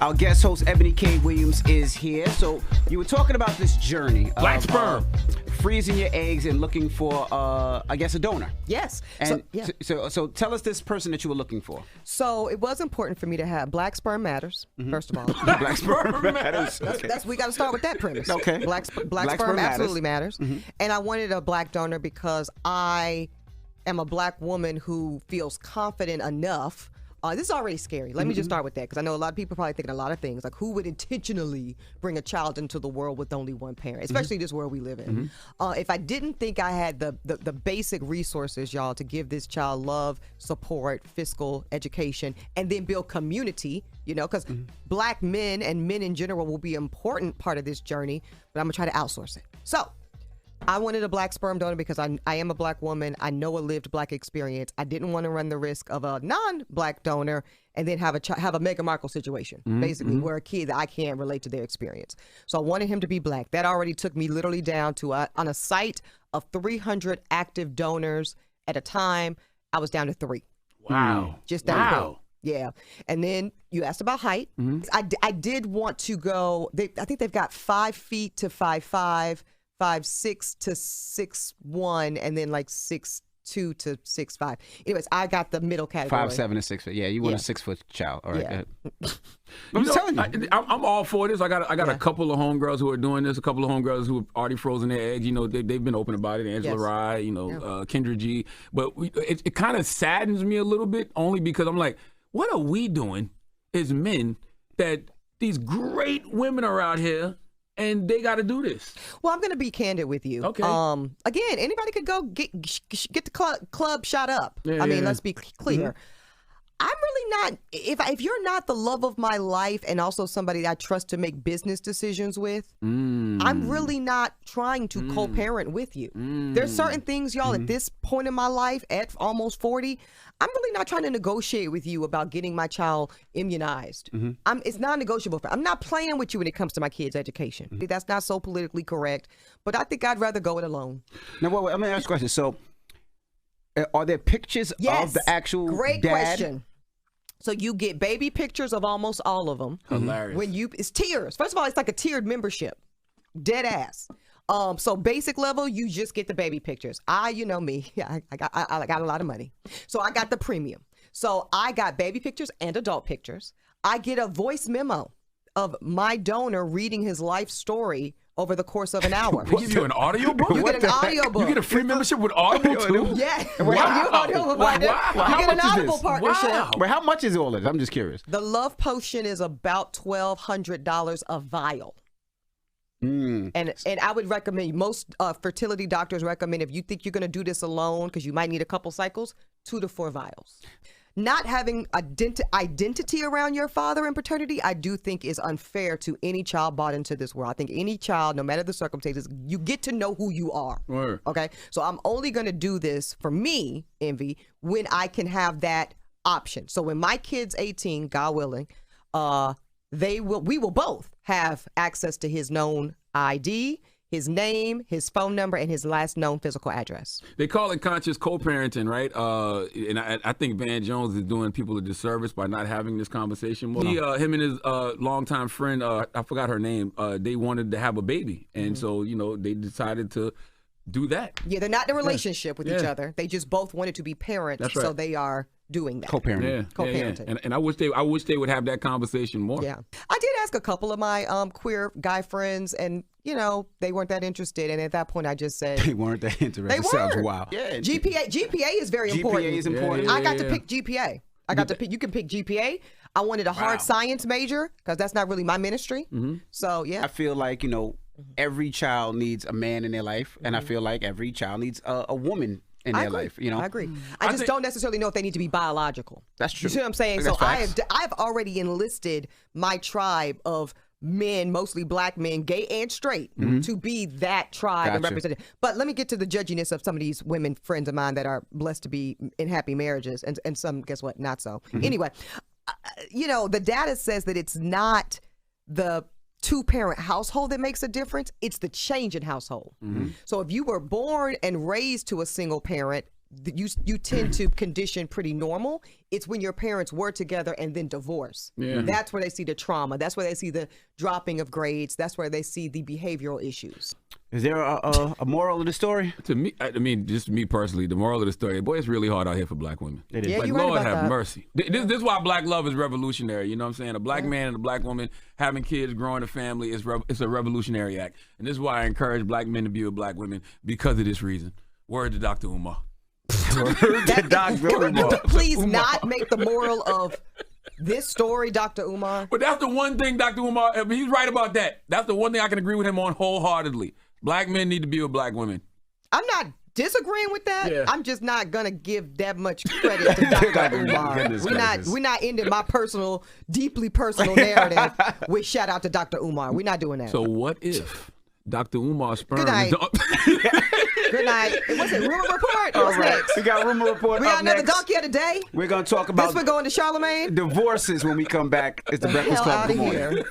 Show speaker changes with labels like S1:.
S1: Our guest host, Ebony K. Williams, is here. So you were talking about this journey.
S2: Black sperm.
S1: Freezing your eggs and looking for, I guess, a donor.
S3: Yes.
S1: And so tell us this person that you were looking for.
S3: So it was important for me to have black sperm matters, first of all.
S1: Black sperm matters. Okay.
S3: We got to start with that premise.
S1: Okay.
S3: Black sperm absolutely matters. And I wanted a black donor because I am a black woman who feels confident enough. This is already scary. Let me just start with that, because I know a lot of people probably thinking a lot of things, like who would intentionally bring a child into the world with only one parent, especially this world we live in. If I didn't think I had the basic resources, y'all, to give this child love, support, fiscal education, and then build community, you know, because black men and men in general will be an important part of this journey, but I'm going to try to outsource it. So I wanted a black sperm donor because I am a black woman. I know a lived black experience. I didn't want to run the risk of a non-black donor and then have a Meghan Markle situation, basically, where a kid that I can't relate to their experience. So I wanted him to be black. That already took me literally down to on a site of 300 active donors at a time. I was down to 3.
S2: Wow.
S3: Just that. Wow. Yeah. And then you asked about height. I did want to go. I think they've got 5 feet to 5'5". 5'6" to 6'1", and then like 6'2" to 6'5". Anyways, I got the middle category.
S1: 5'7" to 6 foot. Yeah, you want a 6 foot child. All right.
S2: Yeah.
S1: I'm telling you.
S2: I'm all for this. I got a couple of homegirls who are doing this. A couple of homegirls who have already frozen their eggs. You know, they've been open about it. Angela Rye, you know, Kendra G. But it kind of saddens me a little bit, only because I'm like, what are we doing as men that these great women are out here and they got to do this?
S3: Well, I'm going to be candid with you.
S2: Okay.
S3: Again, anybody could go get the club shot up. Let's be clear. I'm really not, if you're not the love of my life and also somebody that I trust to make business decisions with, I'm really not trying to co-parent with you. There's certain things, y'all, at this point in my life, at almost 40, I'm really not trying to negotiate with you about getting my child immunized. It's non-negotiable. I'm not playing with you when it comes to my kids' education. That's not so politically correct, but I think I'd rather go it alone.
S1: Now, wait, I'm going to ask a question. So, are there pictures of the actual
S3: Great
S1: dad?
S3: question. So you get baby pictures of almost all of them.
S2: Hilarious.
S3: It's tiers. First of all, it's like a tiered membership. Dead ass. So basic level, you just get the baby pictures. You know me, I got a lot of money. So I got the premium. So I got baby pictures and adult pictures. I get a voice memo of my donor reading his life story over the course of an hour.
S2: They give you an audio book?
S3: You get an audio book.
S2: You get a free membership with Audible too?
S3: Yeah.
S2: Wow.
S3: You get an Audible partnership.
S2: Wow.
S1: Wait, how much is all of this? I'm just curious.
S3: The Love Potion is about $1,200 a vial. And I would recommend, most fertility doctors recommend, if you think you're going to do this alone, because you might need a couple cycles, 2 to 4 vials. Not having identity around your father and paternity, I do think is unfair to any child brought into this world. I think any child, no matter the circumstances, you get to know who you are.
S2: Right.
S3: Okay? So I'm only going to do this, for me, Envy, when I can have that option. So when my kid's 18, God willing, we will both have access to his known ID, his name, his phone number, and his last known physical address.
S2: They call it conscious co-parenting, right? And I think Van Jones is doing people a disservice by not having this conversation more. Him and his longtime friend, I forgot her name, they wanted to have a baby. And so, you know, they decided to do that.
S3: Yeah, they're not in a relationship with each other. They just both wanted to be parents.
S2: That's right.
S3: So they are doing that.
S1: Co-parenting.
S3: Co-parenting.
S2: And I wish they would have that conversation more.
S3: Yeah. I did ask a couple of my queer guy friends, and, you know, they weren't that interested. And at that point, I just said...
S1: They weren't that interested.
S3: They
S1: Sounds
S3: weren't.
S1: wild. Yeah.
S3: GPA is very important.
S1: GPA is important.
S3: I got to pick GPA. I got to pick. You can pick GPA. I wanted a hard science major because that's not really my ministry. So, yeah.
S1: I feel like, you know, every child needs a man in their life, and I feel like every child needs a woman in their life. You know,
S3: I agree. I just don't necessarily know if they need to be biological.
S1: That's true.
S3: You see what I'm saying?
S1: That's
S3: so
S1: facts.
S3: I've already enlisted my tribe of men, mostly black men, gay and straight, to be that tribe and representative. But let me get to the judginess of some of these women friends of mine that are blessed to be in happy marriages, and some, guess what, not so. Anyway, you know, the data says that it's not the two-parent household that makes a difference, it's the change in household. So if you were born and raised to a single parent, you tend to condition pretty normal. It's when your parents were together and then divorce.
S2: Yeah.
S3: That's where they see the trauma. That's where they see the dropping of grades. That's where they see the behavioral issues.
S1: Is there a moral of the story?
S2: To me, I mean, just me personally, the moral of the story, boy, it's really hard out here for black women.
S1: It is.
S3: Yeah,
S2: Like,
S3: you're right
S2: Lord
S3: about
S2: have
S3: that.
S2: mercy. This is why black love is revolutionary. You know what I'm saying? A black man and a black woman having kids, growing a family, it's a revolutionary act. And this is why I encourage black men to be with black women, because of this reason. Word to Dr. Umar.
S3: Please not make the moral of this story, Dr. Umar.
S2: But that's the one thing Dr. Umar, I mean, he's right about that. That's the one thing I can agree with him on wholeheartedly. Black men need to be with black women.
S3: I'm not disagreeing with that.
S2: Yeah.
S3: I'm just not gonna give that much credit to Dr. Umar. We're not ending my personal, deeply personal narrative with shout out to Dr. Umar. We're not doing that.
S2: So what if Dr. Umar's sperm
S3: Good night. Good night. What's it? Rumor report? What's next?
S1: We got rumor report.
S3: We got
S1: up
S3: another
S1: next.
S3: donkey of the day.
S1: We're gonna talk about
S3: This we're going to Charlemagne.
S1: divorces when we come back. It's the Breakfast
S3: Hell
S1: Club.
S3: out of
S1: Good morning.
S3: here.